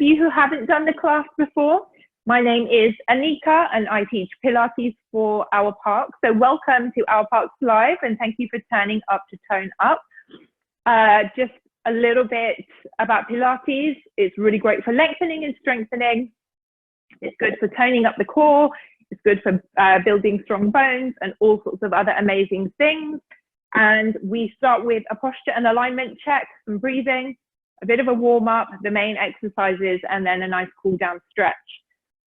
you who haven't done the class before, my name is Aneequa and I teach Pilates for Our Park. So welcome to Our Parks Live and thank you for turning up to Tone Up. Just a little bit about Pilates. It's really great for lengthening and strengthening. It's good for toning up the core. It's good for building strong bones and all sorts of other amazing things. And we start with a posture and alignment check, some breathing, a bit of a warm up, the main exercises, and then a nice cool down stretch.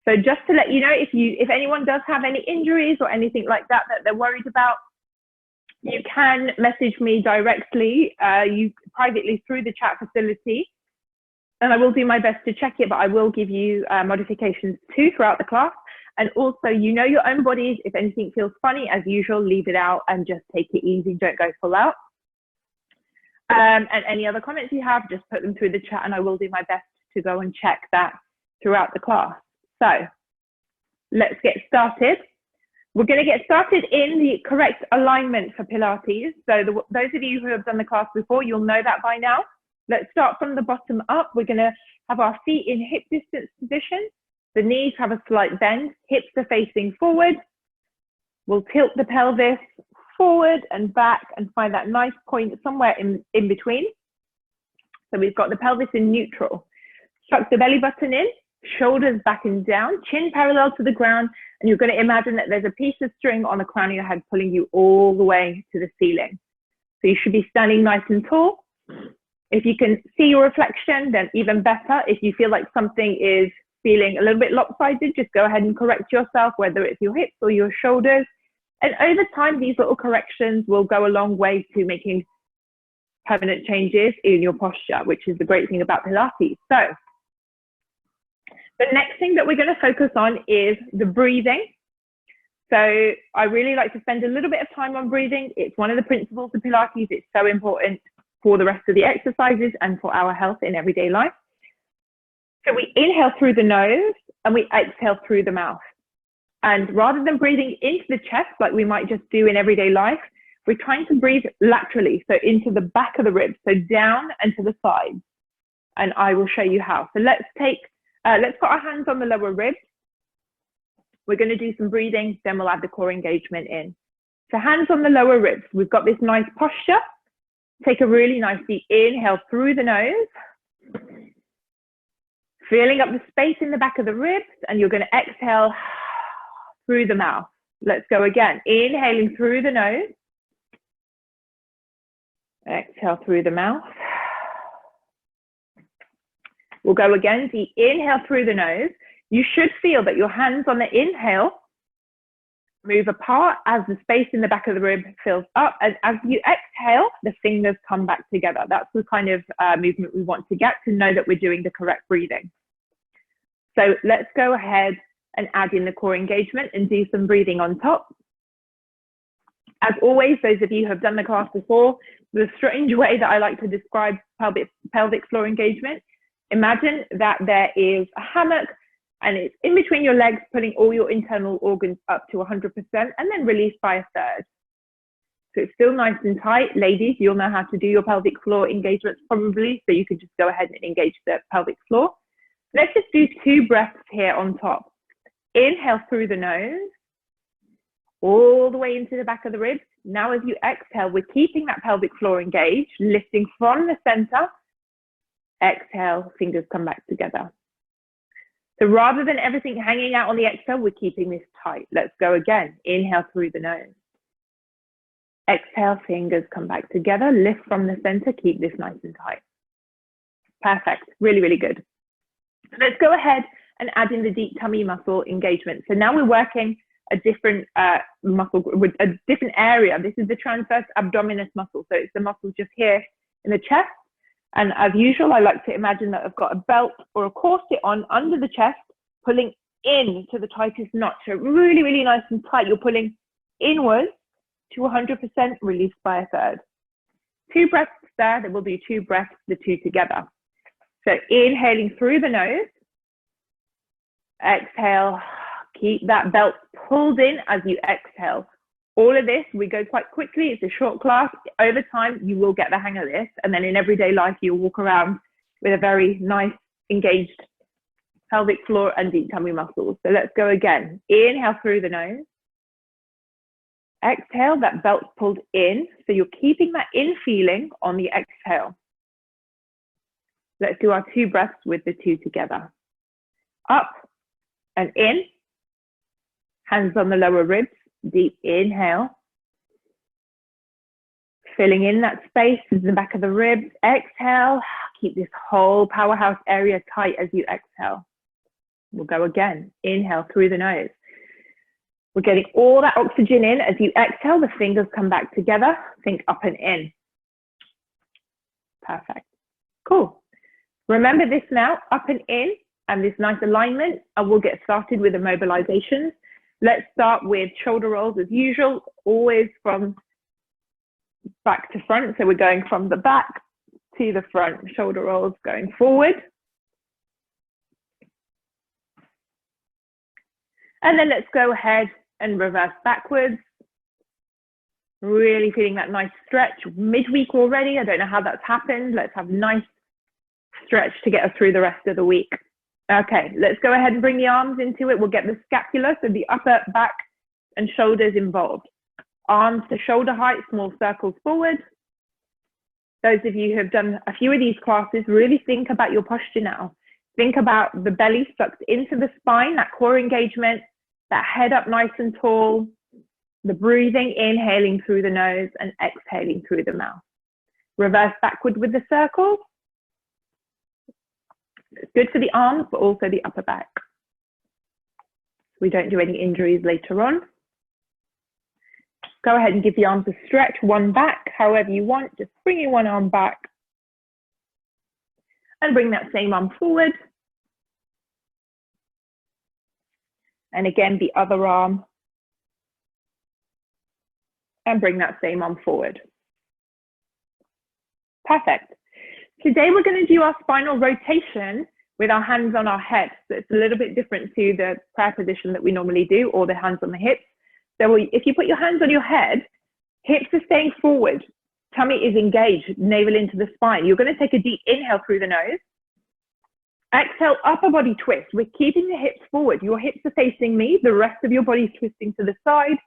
So just to let you know, if anyone does have any injuries or anything like that that they're worried about, you can message me directly, privately through the chat facility, and I will do my best to check it, but I will give you modifications too throughout the class. And also, you know your own bodies. If anything feels funny, as usual, leave it out and just take it easy. Don't go full out. And any other comments you have, just put them through the chat and I will do my best to go and check that throughout the class. So let's get started. We're going to get started in the correct alignment for Pilates. So those of you who have done the class before, you'll know that by now. Let's start from the bottom up. We're going to have our feet in hip distance position. The knees have a slight bend, hips are facing forward. We'll tilt the pelvis forward and back and find that nice point somewhere in between. So we've got the pelvis in neutral. Tuck the belly button in, shoulders back and down, chin parallel to the ground, and you're going to imagine that there's a piece of string on the crown of your head pulling you all the way to the ceiling. So you should be standing nice and tall. If you can see your reflection, then even better. If you feel like something is feeling a little bit lopsided, just go ahead and correct yourself, whether it's your hips or your shoulders. And over time, these little corrections will go a long way to making permanent changes in your posture, which is the great thing about Pilates. So the next thing that we're going to focus on is the breathing. So I really like to spend a little bit of time on breathing. It's one of the principles of Pilates. It's so important for the rest of the exercises and for our health in everyday life. So we inhale through the nose and we exhale through the mouth. And rather than breathing into the chest like we might just do in everyday life, we're trying to breathe laterally, so into the back of the ribs, so down and to the sides. And I will show you how. So let's put our hands on the lower ribs. We're going to do some breathing, then we'll add the core engagement in. So hands on the lower ribs. We've got this nice posture. Take a really nice deep inhale through the nose. Filling up the space in the back of the ribs, and you're going to exhale through the mouth. Let's go again. Inhaling through the nose. Exhale through the mouth. We'll go again. Deep inhale through the nose. You should feel that your hands on the inhale move apart as the space in the back of the rib fills up. And as you exhale, the fingers come back together. That's the kind of movement we want to get to know that we're doing the correct breathing. So let's go ahead and add in the core engagement and do some breathing on top. As always, those of you who have done the class before, the strange way that I like to describe pelvic floor engagement, imagine that there is a hammock and it's in between your legs, pulling all your internal organs up to 100% and then release by a third. So it's still nice and tight. Ladies, you'll know how to do your pelvic floor engagements probably, so you can just go ahead and engage the pelvic floor. Let's just do 2 breaths here on top. Inhale through the nose, all the way into the back of the ribs. Now as you exhale, we're keeping that pelvic floor engaged, lifting from the center. Exhale, fingers come back together. So rather than everything hanging out on the exhale, we're keeping this tight. Let's go again. Inhale through the nose. Exhale, fingers come back together. Lift from the center. Keep this nice and tight. Perfect. Really, really good. Let's go ahead and add in the deep tummy muscle engagement. So now we're working a different muscle, a different area. This is the transverse abdominis muscle. So it's the muscle just here in the chest. And as usual, I like to imagine that I've got a belt or a corset on under the chest, pulling in to the tightest notch. So really, really nice and tight. You're pulling inwards to 100%, released by a third. 2 breaths there. Then we'll do 2 breaths, the 2 together. So inhaling through the nose. Exhale. Keep that belt pulled in as you exhale. All of this, we go quite quickly. It's a short class. Over time, you will get the hang of this. And then in everyday life, you'll walk around with a very nice, engaged pelvic floor and deep tummy muscles. So let's go again. Inhale through the nose. Exhale, that belt's pulled in. So you're keeping that in feeling on the exhale. Let's do our 2 breaths with the 2 together. Up and in. Hands on the lower ribs. Deep inhale. Filling in that space in the back of the ribs. Exhale. Keep this whole powerhouse area tight as you exhale. We'll go again. Inhale through the nose. We're getting all that oxygen in. As you exhale, the fingers come back together. Think up and in. Perfect. Cool. Remember this now, up and in, and this nice alignment, and we'll get started with the mobilizations. Let's start with shoulder rolls as usual, always from back to front. So we're going from the back to the front, shoulder rolls going forward. And then let's go ahead and reverse backwards. Really feeling that nice stretch. Midweek already. I don't know how that's happened. Let's have a nice stretch to get us through the rest of the week. Okay, let's go ahead and bring the arms into it. We'll get the scapula, so the upper back and shoulders involved. Arms to shoulder height, small circles forward. Those of you who have done a few of these classes, really think about your posture now. Think about the belly sucked into the spine, that core engagement, that head up nice and tall, the breathing, inhaling through the nose and exhaling through the mouth. Reverse backward with the circles. It's good for the arms, but also the upper back. We don't do any injuries later on. Go ahead and give the arms a stretch, one back, however you want, just bringing one arm back. And bring that same arm forward. And again, the other arm. And bring that same arm forward. Perfect. Today we're going to do our spinal rotation with our hands on our head. So it's a little bit different to the prayer position that we normally do, or the hands on the hips. So if you put your hands on your head, hips are staying forward, tummy is engaged, navel into the spine. You're going to take a deep inhale through the nose. Exhale, upper body twist. We're keeping the hips forward. Your hips are facing me. The rest of your body is twisting to the side.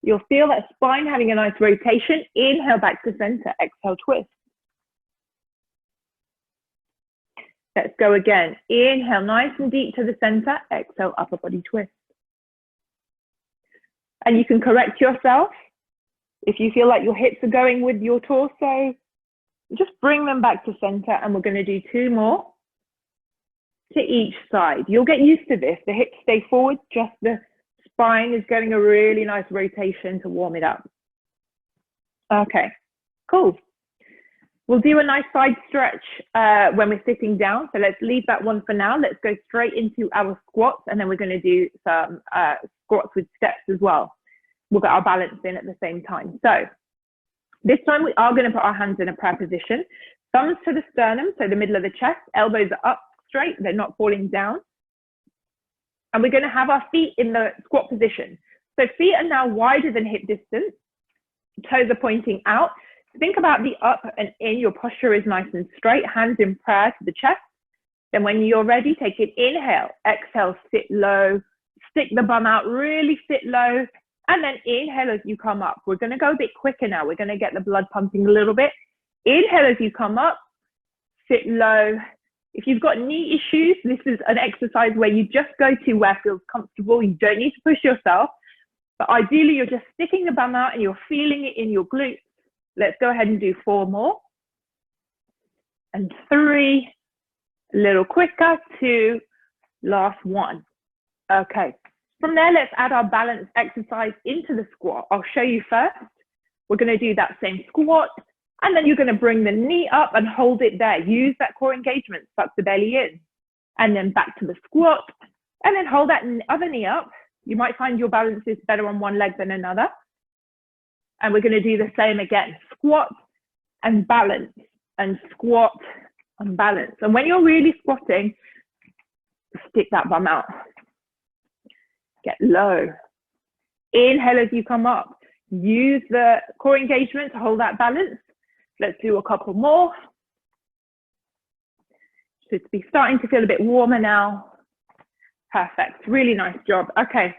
You'll feel that spine having a nice rotation. Inhale back to center. Exhale, twist. Let's go again. Inhale, nice and deep to the center. Exhale, upper body twist. And you can correct yourself. If you feel like your hips are going with your torso, just bring them back to center, and we're going to do 2 more to each side. You'll get used to this. The hips stay forward, just the spine is getting a really nice rotation to warm it up. Okay, cool. We'll do a nice side stretch when we're sitting down. So let's leave that one for now. Let's go straight into our squats, and then we're going to do some squats with steps as well. We'll get our balance in at the same time. So this time we are going to put our hands in a prayer position. Thumbs to the sternum, so the middle of the chest. Elbows are up straight, they're not falling down. And we're going to have our feet in the squat position. So feet are now wider than hip distance. Toes are pointing out. Think about the up and in. Your posture is nice and straight. Hands in prayer to the chest. Then when you're ready, take an inhale. Exhale, sit low. Stick the bum out, really sit low. And then inhale as you come up. We're going to go a bit quicker now. We're going to get the blood pumping a little bit. Inhale as you come up. Sit low. If you've got knee issues, this is an exercise where you just go to where feels comfortable. You don't need to push yourself. But ideally, you're just sticking the bum out and you're feeling it in your glutes. Let's go ahead and do 4 more. And 3. A little quicker. 2. Last 1. Okay. From there, let's add our balance exercise into the squat. I'll show you first. We're going to do that same squat. And then you're going to bring the knee up and hold it there. Use that core engagement, suck the belly in. And then back to the squat. And then hold that other knee up. You might find your balance is better on one leg than another. And we're going to do the same again. Squat and balance, and squat and balance. And when you're really squatting, stick that bum out. Get low. Inhale as you come up. Use the core engagement to hold that balance. Let's do a couple more. Should be starting to feel a bit warmer now. Perfect. Really nice job. Okay.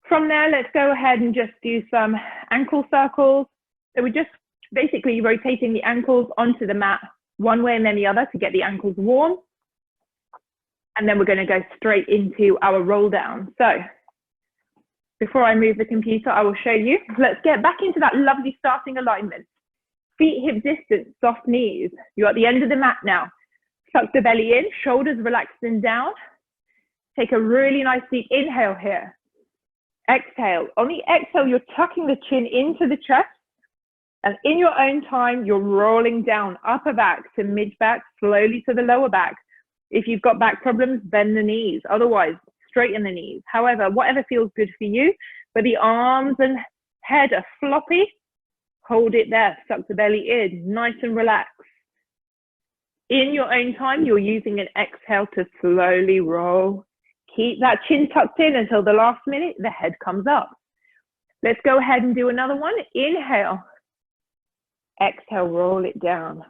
From there, let's go ahead and just do some ankle circles. So we're just basically rotating the ankles onto the mat one way and then the other to get the ankles warm. And then we're going to go straight into our roll down. So before I move the computer, I will show you. Let's get back into that lovely starting alignment. Feet hip distance, soft knees. You're at the end of the mat now. Tuck the belly in, shoulders relaxed and down. Take a really nice deep inhale here. Exhale. On the exhale, you're tucking the chin into the chest. And in your own time, you're rolling down upper back to mid back, slowly to the lower back. If you've got back problems, bend the knees. Otherwise, straighten the knees. However, whatever feels good for you, but the arms and head are floppy, hold it there. Suck the belly in, nice and relaxed. In your own time, you're using an exhale to slowly roll. Keep that chin tucked in until the last minute, the head comes up. Let's go ahead and do another one. Inhale. Exhale, roll it down.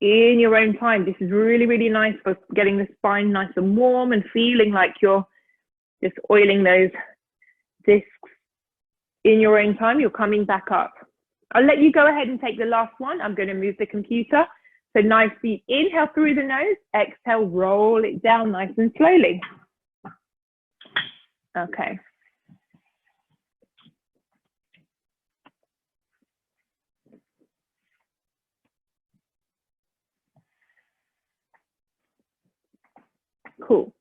In your own time, this is really, really nice for getting the spine nice and warm and feeling like you're just oiling those discs. In your own time, you're coming back up. I'll let you go ahead and take the last one. I'm going to move the computer. So nice deep inhale through the nose, exhale, roll it down nice and slowly. Okay. Cool.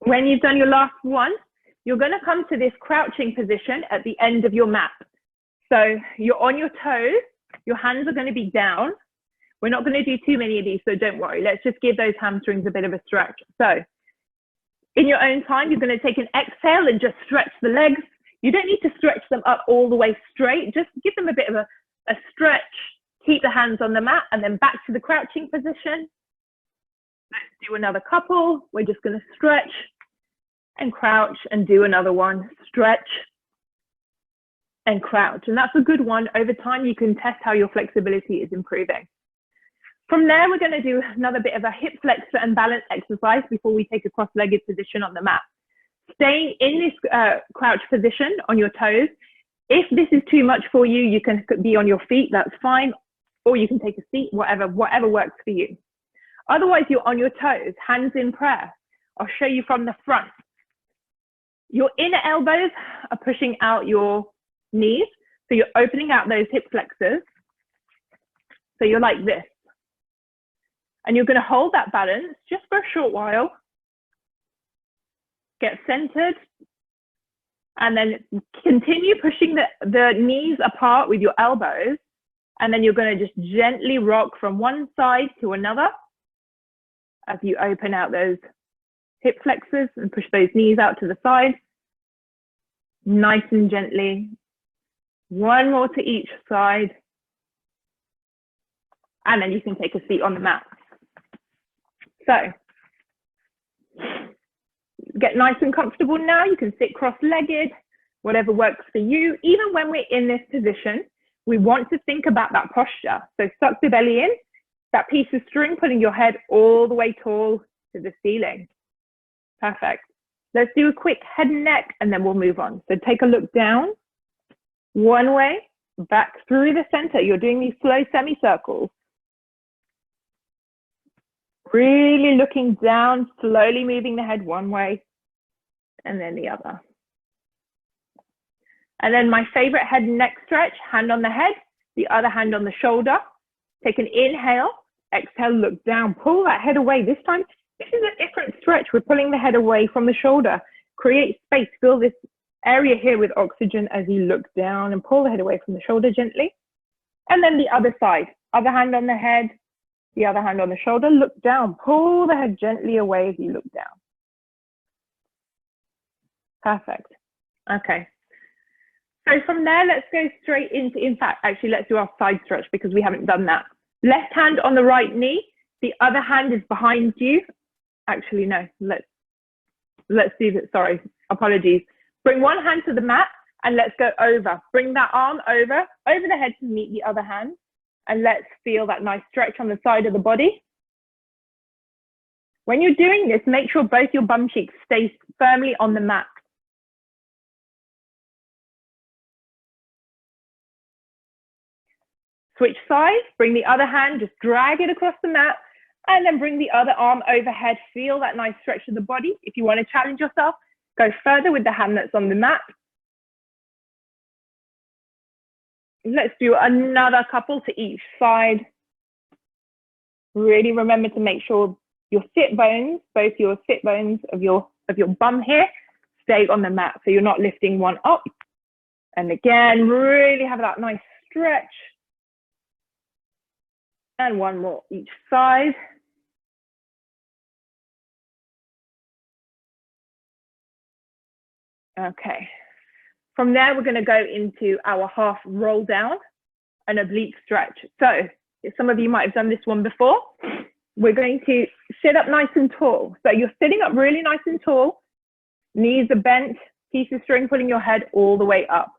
When you've done your last one, you're going to come to this crouching position at the end of your mat. So you're on your toes, your hands are going to be down. We're not going to do too many of these, so don't worry. Let's just give those hamstrings a bit of a stretch. So in your own time, you're going to take an exhale and just stretch the legs. You don't need to stretch them up all the way straight. Just give them a bit of a stretch. Keep the hands on the mat and then back to the crouching position. Let's do another couple. We're just going to stretch and crouch and do another one. Stretch and crouch. And that's a good one. Over time, you can test how your flexibility is improving. From there, we're going to do another bit of a hip flexor and balance exercise before we take a cross-legged position on the mat. Staying in this crouch position on your toes. If this is too much for you, you can be on your feet, that's fine. Or you can take a seat, whatever works for you. Otherwise, you're on your toes, hands in prayer. I'll show you from the front. Your inner elbows are pushing out your knees. So you're opening out those hip flexors. So you're like this. And you're going to hold that balance just for a short while. Get centered. And then continue pushing the knees apart with your elbows. And then you're going to just gently rock from one side to another as you open out those hip flexors and push those knees out to the side. Nice and gently. One more to each side. And then you can take a seat on the mat. So, get nice and comfortable now. You can sit cross-legged, whatever works for you. Even when we're in this position, we want to think about that posture. So suck the belly in, that piece of string, putting your head all the way tall to the ceiling. Perfect. Let's do a quick head and neck, and then we'll move on. So take a look down, one way, back through the center. You're doing these slow semicircles. Really looking down, slowly moving the head one way and then the other. And then my favorite head and neck stretch, hand on the head, the other hand on the shoulder. Take an inhale, exhale, look down, pull that head away. This time, this is a different stretch. We're pulling the head away from the shoulder. Create space, fill this area here with oxygen as you look down and pull the head away from the shoulder gently. And then the other side, other hand on the head, the other hand on the shoulder, look down, pull the head gently away as you look down. Perfect. Okay. So from there, let's go straight into, in fact, actually, let's do our side stretch because we haven't done that. Left hand on the right knee, the other hand is behind you. Actually, no, let's do that. Sorry, apologies. Bring one hand to the mat and let's go over. Bring that arm over the head to meet the other hand. And let's feel that nice stretch on the side of the body. When you're doing this, make sure both your bum cheeks stay firmly on the mat. Switch sides, bring the other hand, just drag it across the mat, and then bring the other arm overhead. Feel that nice stretch of the body. If you want to challenge yourself, go further with the hand that's on the mat. Let's do another couple to each side. Really remember to make sure your sit bones, both your sit bones of your bum here, stay on the mat, so you're not lifting one up. And again, really have that nice stretch. And one more each side. Okay. From there, we're going to go into our half roll down, an oblique stretch. So some of you might have done this one before. We're going to sit up nice and tall. So you're sitting up really nice and tall. Knees are bent, piece of string pulling your head all the way up.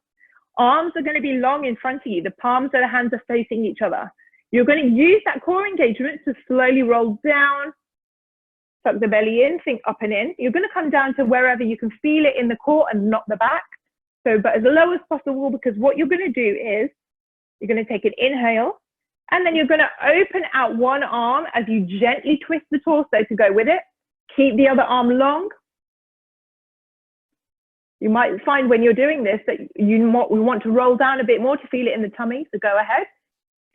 Arms are going to be long in front of you. The palms of the hands are facing each other. You're going to use that core engagement to slowly roll down, tuck the belly in, think up and in. You're going to come down to wherever you can feel it in the core and not the back. So, but as low as possible, because what you're going to do is you're going to take an inhale, and then you're going to open out one arm as you gently twist the torso to go with it. Keep the other arm long. You might find when you're doing this that we want to roll down a bit more to feel it in the tummy, so go ahead.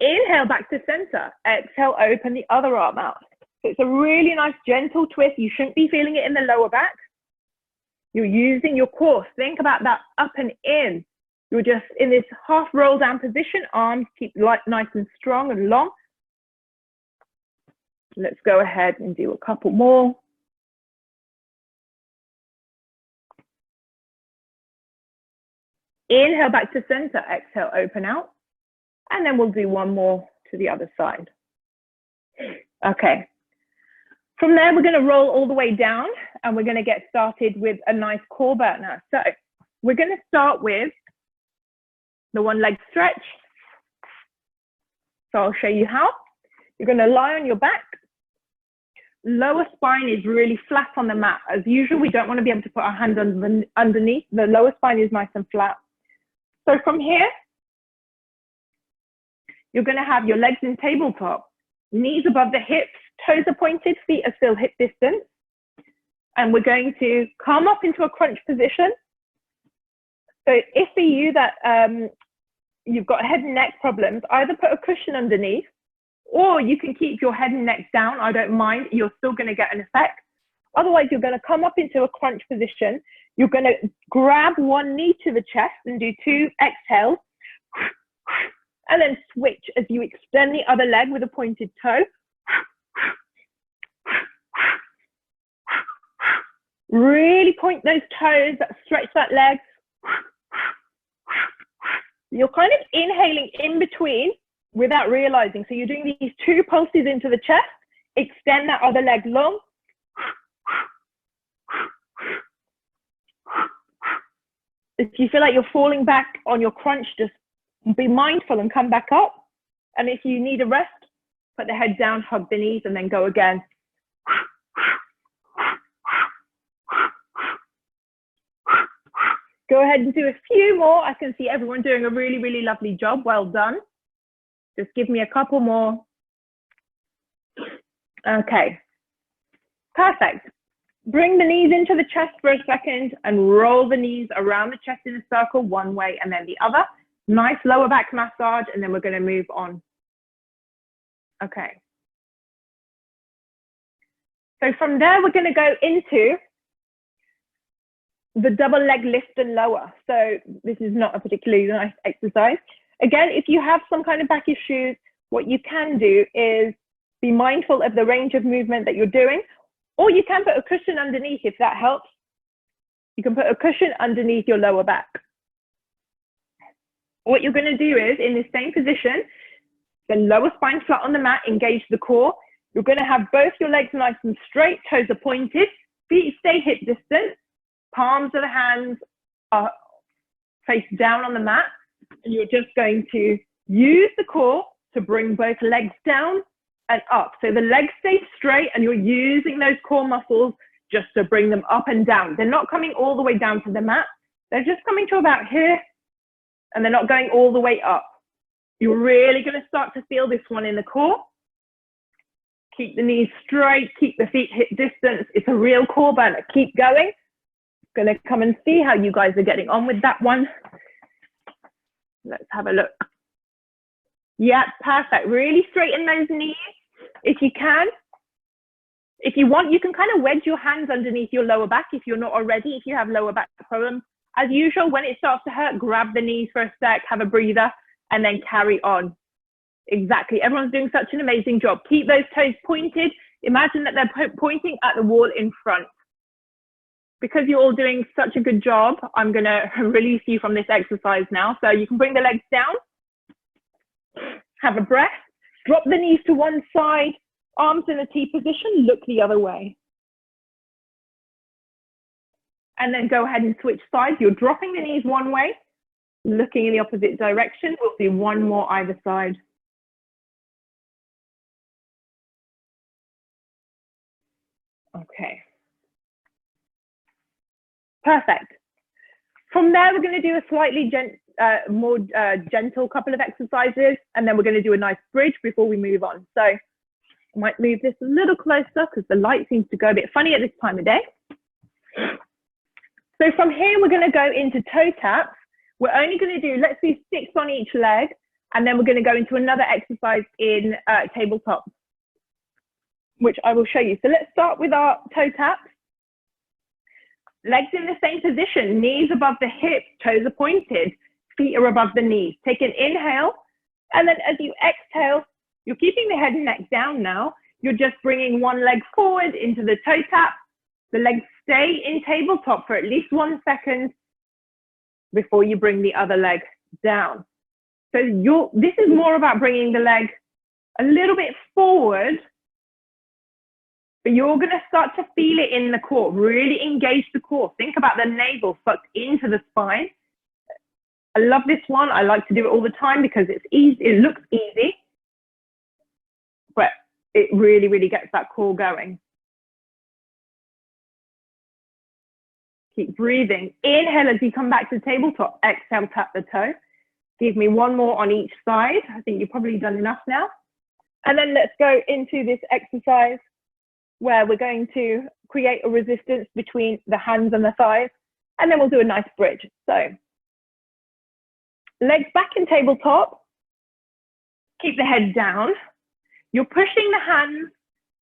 Inhale back to center. Exhale, open the other arm out. So it's a really nice gentle twist. You shouldn't be feeling it in the lower back. You're using your core. Think about that up and in. You're just in this half roll down position. Arms keep nice and strong and long. Let's go ahead and do a couple more. Inhale back to center. Exhale, open out. And then we'll do one more to the other side. Okay. From there, we're going to roll all the way down, and we're going to get started with a nice core burner. So we're going to start with the one leg stretch. So I'll show you how. You're going to lie on your back. Lower spine is really flat on the mat. As usual, we don't want to be able to put our hand underneath. The lower spine is nice and flat. So from here, you're going to have your legs in tabletop, knees above the hips, toes are pointed, feet are still hip distance. And we're going to come up into a crunch position. So if for you that you've got head and neck problems, either put a cushion underneath, or you can keep your head and neck down. I don't mind, you're still going to get an effect. Otherwise, you're going to come up into a crunch position. You're going to grab one knee to the chest and do 2 exhales. And then switch as you extend the other leg with a pointed toe. Really point those toes, stretch that leg. You're kind of inhaling in between without realizing. So you're doing these 2 pulses into the chest, extend that other leg long. If you feel like you're falling back on your crunch, just be mindful and come back up. And if you need a rest, put the head down, hug the knees, and then go again. Go ahead and do a few more. I can see everyone doing a really, really lovely job. Well done. Just give me a couple more. Okay. Perfect. Bring the knees into the chest for a second and roll the knees around the chest in a circle, one way and then the other. Nice lower back massage, and then we're going to move on. Okay. So from there, we're going to go into the double leg lift and lower. So this is not a particularly nice exercise. Again, if you have some kind of back issues, what you can do is be mindful of the range of movement that you're doing, or you can put a cushion underneath if that helps. You can put a cushion underneath your lower back. What you're going to do is, in the same position, the lower spine flat on the mat, engage the core. You're going to have both your legs nice and straight, toes are pointed, feet stay hip distance, palms of the hands are face down on the mat, and you're just going to use the core to bring both legs down and up. So the legs stay straight and you're using those core muscles just to bring them up and down. They're not coming all the way down to the mat. They're just coming to about here and they're not going all the way up. You're really going to start to feel this one in the core. Keep the knees straight, keep the feet hip distance. It's a real core burner. Keep going. Going to come and see how you guys are getting on with that one. Let's have a look. Yeah, perfect. Really straighten those knees if you can. If you want, you can kind of wedge your hands underneath your lower back if you're not already, if you have lower back problems. As usual, when it starts to hurt, grab the knees for a sec, have a breather, and then carry on. Exactly. Everyone's doing such an amazing job. Keep those toes pointed. Imagine that they're pointing at the wall in front. Because you're all doing such a good job, I'm going to release you from this exercise now. So you can bring the legs down, have a breath, drop the knees to one side, arms in a T position, look the other way. And then go ahead and switch sides. You're dropping the knees one way, looking in the opposite direction. We'll do one more either side. Okay. Perfect. From there, we're going to do a slightly more gentle couple of exercises, and then we're going to do a nice bridge before we move on. So I might move this a little closer because the light seems to go a bit funny at this time of day. So from here, we're going to go into toe taps. We're only going to do, let's do 6 on each leg, and then we're going to go into another exercise in tabletop, which I will show you. So let's start with our toe taps. Legs in the same position, knees above the hips, toes are pointed, feet are above the knees. Take an inhale, and then as you exhale, you're keeping the head and neck down now. You're just bringing one leg forward into the toe tap. The legs stay in tabletop for at least 1 second before you bring the other leg down. So this is more about bringing the leg a little bit forward, but you're going to start to feel it in the core. Really engage the core. Think about the navel sucked into the spine. I love this one. I like to do it all the time because it's easy. It looks easy, but it really, really gets that core going. Keep breathing. Inhale as you come back to tabletop. Exhale, tap the toe. Give me one more on each side. I think you've probably done enough now. And then let's go into this exercise where we're going to create a resistance between the hands and the thighs, and then we'll do a nice bridge. So legs back in tabletop, keep the head down. You're pushing the hands,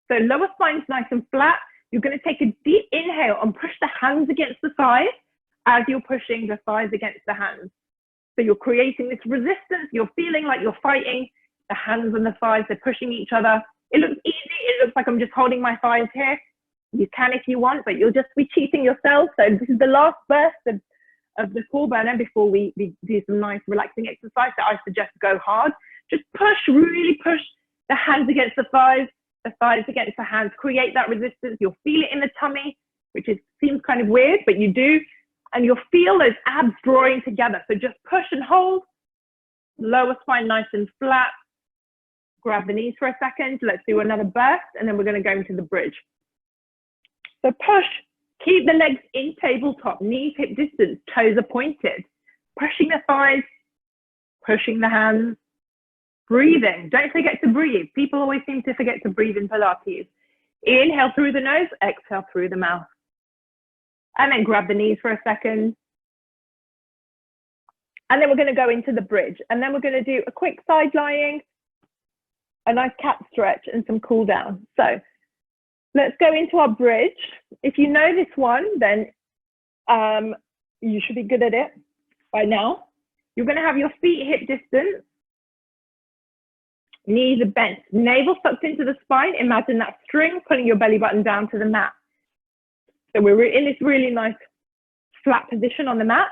so lower spine's nice and flat. You're going to take a deep inhale and push the hands against the thighs as you're pushing the thighs against the hands. So you're creating this resistance. You're feeling like you're fighting. The hands and the thighs, they're pushing each other. It looks easy. It looks like I'm just holding my thighs here. You can if you want, but you'll just be cheating yourself. So this is the last burst of the core burner before we do some nice relaxing exercise that I suggest go hard. Just push, really push the hands against the thighs against the hands. Create that resistance. You'll feel it in the tummy, which seems kind of weird, but you do. And you'll feel those abs drawing together. So just push and hold. Lower spine nice and flat. Grab the knees for a second. Let's do another burst, and then we're going to go into the bridge. So push, keep the legs in tabletop, knees hip distance, toes are pointed. Pushing the thighs, pushing the hands, breathing. Don't forget to breathe. People always seem to forget to breathe in Pilates. Inhale through the nose, exhale through the mouth. And then grab the knees for a second. And then we're going to go into the bridge. And then we're going to do a quick side lying, a nice cat stretch, and some cool down. So let's go into our bridge. If you know this one, then you should be good at it by now. You're going to have your feet hip distance. Knees are bent, navel sucked into the spine. Imagine that string pulling your belly button down to the mat. So we're in this really nice flat position on the mat.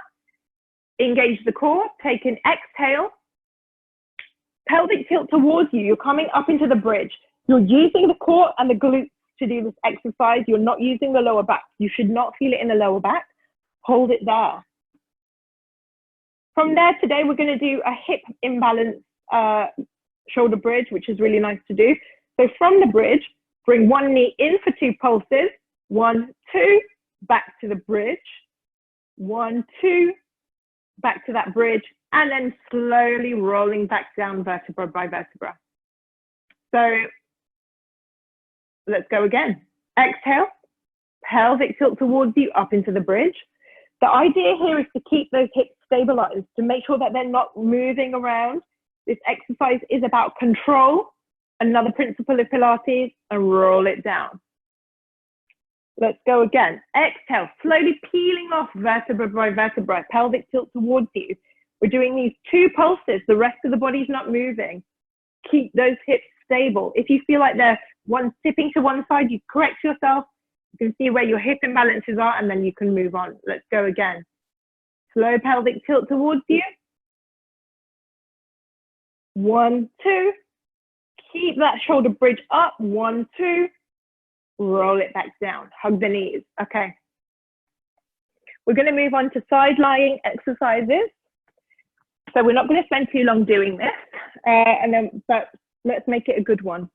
Engage the core, take an exhale. Pelvic tilt towards you. You're coming up into the bridge. You're using the core and the glutes to do this exercise. You're not using the lower back. You should not feel it in the lower back. Hold it there. From there today, we're going to do a hip imbalance shoulder bridge, which is really nice to do. So from the bridge, bring one knee in for 2 pulses. 1, 2, back to the bridge. 1, 2, back to that bridge, and then slowly rolling back down vertebra by vertebra. So let's go again. Exhale, pelvic tilt towards you, up into the bridge. The idea here is to keep those hips stabilized, to make sure that they're not moving around. This exercise is about control, another principle of Pilates, and roll it down. Let's go again. Exhale, slowly peeling off vertebra by vertebra, pelvic tilt towards you. We're doing these 2 pulses. The rest of the body's not moving. Keep those hips stable. If you feel like they're tipping to one side, you correct yourself. You can see where your hip imbalances are, and then you can move on. Let's go again. Slow pelvic tilt towards you. 1, 2. Keep that shoulder bridge up. 1, 2. Roll it back down. Hug the knees. Okay. We're going to move on to side lying exercises. So we're not going to spend too long doing this, but let's make it a good one.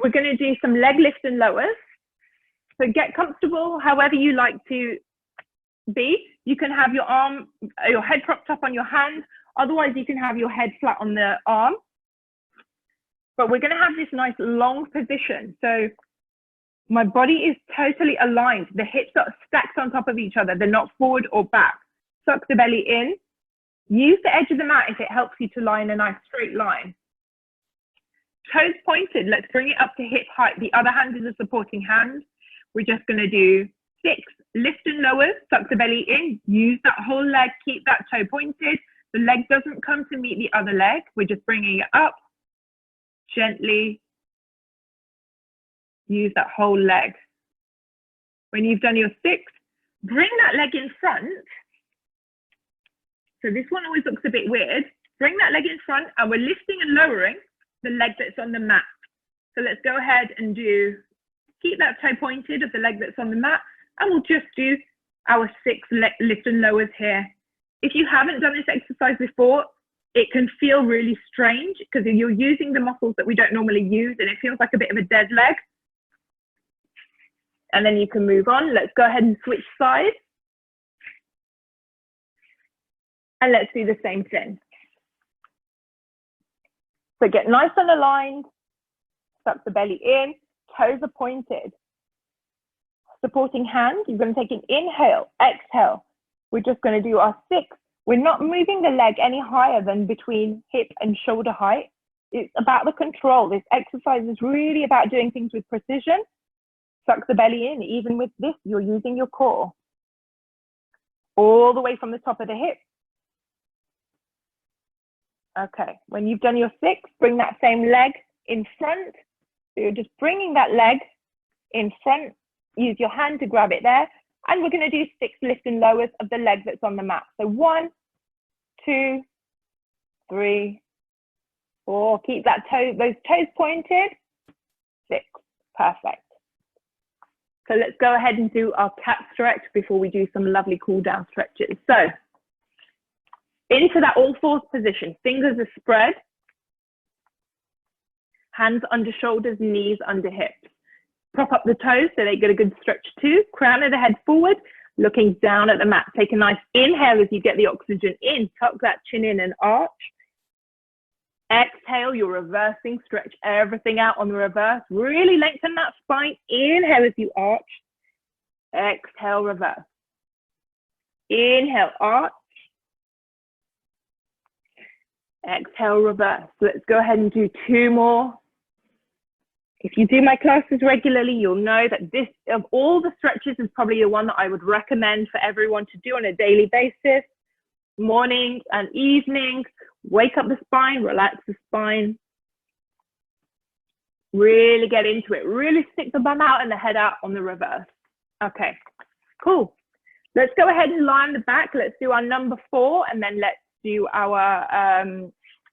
We're going to do some leg lifts and lowers. So get comfortable however you like to be. You can have your head propped up on your hand. Otherwise, you can have your head flat on the arm. But we're going to have this nice long position. So my body is totally aligned. The hips are stacked on top of each other. They're not forward or back. Suck the belly in. Use the edge of the mat if it helps you to lie in a nice straight line. Toes pointed. Let's bring it up to hip height. The other hand is a supporting hand. We're just going to do 6 lift and lowers. Suck the belly in. Use that whole leg. Keep that toe pointed. The leg doesn't come to meet the other leg. We're just bringing it up gently. Use that whole leg. When you've done your 6, bring that leg in front. So this one always looks a bit weird. Bring that leg in front, and we're lifting and lowering the leg that's on the mat. So let's go ahead and keep that toe pointed of the leg that's on the mat, and we'll just do our 6 lift and lowers here. If you haven't done this exercise before, it can feel really strange because you're using the muscles that we don't normally use, and it feels like a bit of a dead leg. And then you can move on. Let's go ahead and switch sides. And let's do the same thing. So get nice and aligned. Suck the belly in. Toes are pointed. Supporting hand. You're going to take an inhale, exhale. We're just going to do our 6. We're not moving the leg any higher than between hip and shoulder height. It's about the control. This exercise is really about doing things with precision. Suck the belly in. Even with this, you're using your core. All the way from the top of the hip. Okay, when you've done your 6, bring that same leg in front. So you're just bringing that leg in front. Use your hand to grab it there. And we're going to do 6 lift and lowers of the leg that's on the mat. So 1, 2, 3, 4. Keep those toes pointed. 6. Perfect. So let's go ahead and do our cat stretch before we do some lovely cool down stretches. So into that all fours position, fingers are spread, hands under shoulders, knees under hips. Prop up the toes so they get a good stretch too. Crown of the head forward, looking down at the mat. Take a nice inhale as you get the oxygen in. Tuck that chin in and arch. Exhale, you're reversing. Stretch everything out on the reverse. Really lengthen that spine. Inhale as you arch. Exhale, reverse. Inhale, arch. Exhale, reverse. Let's go ahead and do 2 more. If you do my classes regularly, you'll know that this, of all the stretches, is probably the one that I would recommend for everyone to do on a daily basis. Mornings and evenings, wake up the spine, relax the spine. Really get into it. Really stick the bum out and the head out on the reverse. Okay, cool. Let's go ahead and lie on the back. Let's do our number 4, and then let's do our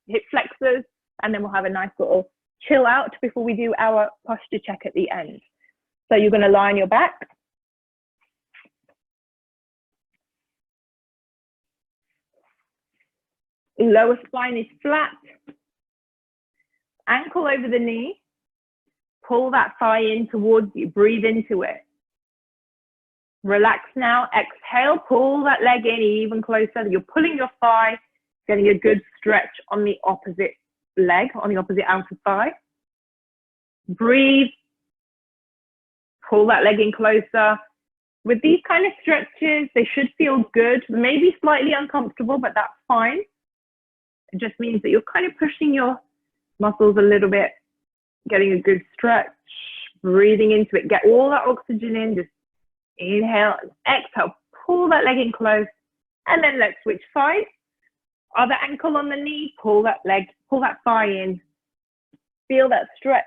hip flexors, and then we'll have a nice little chill out before we do our posture check at the end. So you're going to lie on your back. Lower spine is flat. Ankle over the knee. Pull that thigh in towards you. Breathe into it. Relax now. Exhale. Pull that leg in even closer. You're pulling your thigh, getting a good stretch on the opposite leg, on the opposite outer thigh. Breathe. Pull that leg in closer. With these kind of stretches, they should feel good. Maybe slightly uncomfortable, but that's fine. It just means that you're kind of pushing your muscles a little bit, getting a good stretch, breathing into it. Get all that oxygen in. Just inhale and exhale. Pull that leg in close. And then let's switch sides. Other ankle on the knee. Pull that leg, pull that thigh in. Feel that stretch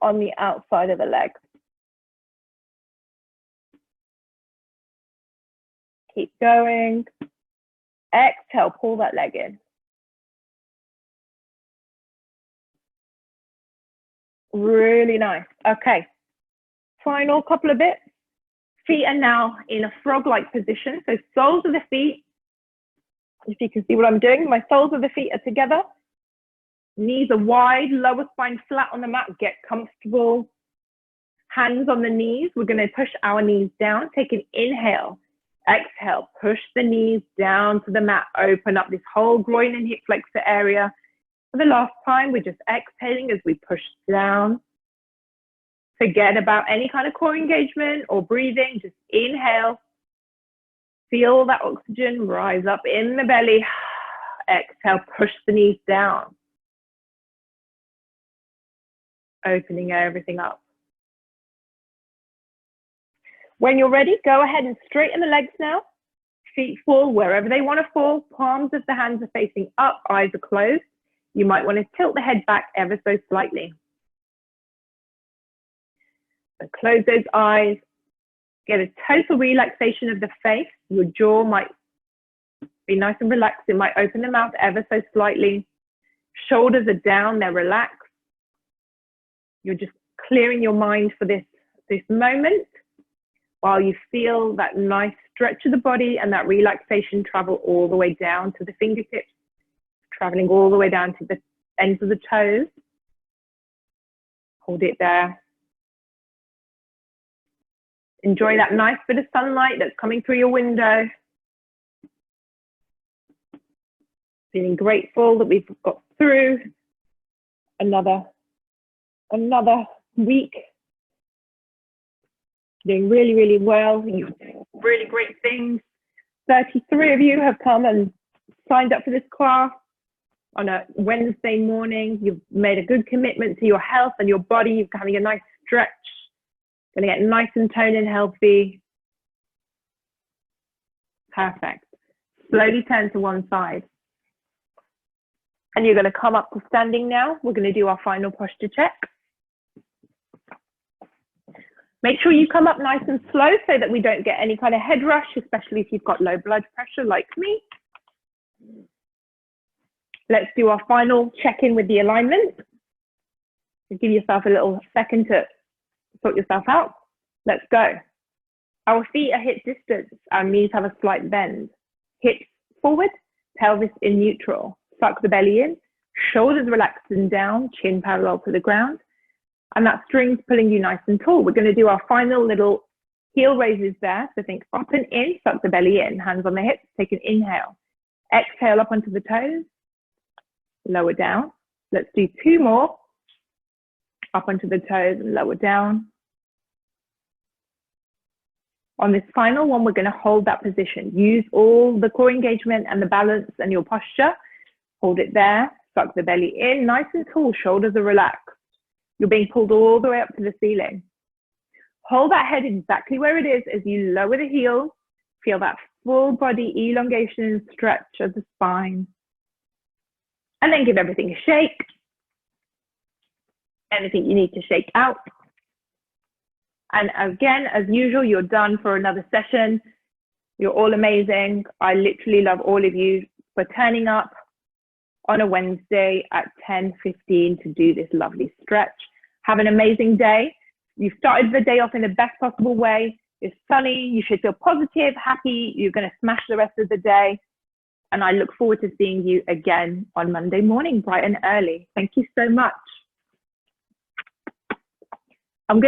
on the outside of the leg. Keep going. Exhale, pull that leg in. Really nice. Okay. Final couple of bits. Feet are now in a frog-like position. So soles of the feet, if you can see what I'm doing, my soles of the feet are together. Knees are wide, lower spine flat on the mat. Get comfortable. Hands on the knees. We're going to push our knees down. Take an inhale. Exhale, push the knees down to the mat. Open up this whole groin and hip flexor area. For the last time, we're just exhaling as we push down. Forget about any kind of core engagement or breathing. Just inhale. Feel that oxygen rise up in the belly. Exhale, push the knees down. Opening everything up. When you're ready, go ahead and straighten the legs now. Feet fall wherever they want to fall. Palms of the hands are facing up, eyes are closed. You might want to tilt the head back ever so slightly. So close those eyes. Get a total relaxation of the face. Your jaw might be nice and relaxed. It might open the mouth ever so slightly. Shoulders are down, they're relaxed. You're just clearing your mind for this moment, while you feel that nice stretch of the body and that relaxation travel all the way down to the fingertips, traveling all the way down to the ends of the toes. Hold it there. Enjoy that nice bit of sunlight that's coming through your window. Feeling grateful that we've got through another week. Doing really, really well. You're doing really great things. 33 of you have come and signed up for this class on a Wednesday morning. You've made a good commitment to your health and your body. You're having a nice stretch. Going to get nice and toned and healthy. Perfect. Slowly turn to one side. And you're going to come up to standing now. We're going to do our final posture check. Make sure you come up nice and slow so that we don't get any kind of head rush, especially if you've got low blood pressure like me. Let's do our final check-in with the alignment. Give yourself a little second to sort yourself out. Let's go. Our feet are hip distance. Our knees have a slight bend. Hips forward, pelvis in neutral. Suck the belly in. Shoulders relaxed and down, chin parallel to the ground. And that string's pulling you nice and tall. We're going to do our final little heel raises there. So think up and in, suck the belly in, hands on the hips, take an inhale. Exhale up onto the toes, lower down. Let's do two more. Up onto the toes and lower down. On this final one, we're going to hold that position. Use all the core engagement and the balance and your posture. Hold it there, suck the belly in, nice and tall, shoulders are relaxed. You're being pulled all the way up to the ceiling. Hold that head exactly where it is as you lower the heels. Feel that full body elongation and stretch of the spine. And then give everything a shake. Anything you need to shake out. And again, as usual, you're done for another session. You're all amazing. I literally love all of you for turning up on a Wednesday at 10:15 to do this lovely stretch. Have an amazing day. You've started the day off in the best possible way. It's sunny. You should feel positive, happy. You're going to smash the rest of the day. And I look forward to seeing you again on Monday morning, bright and early. Thank you so much. I'm going to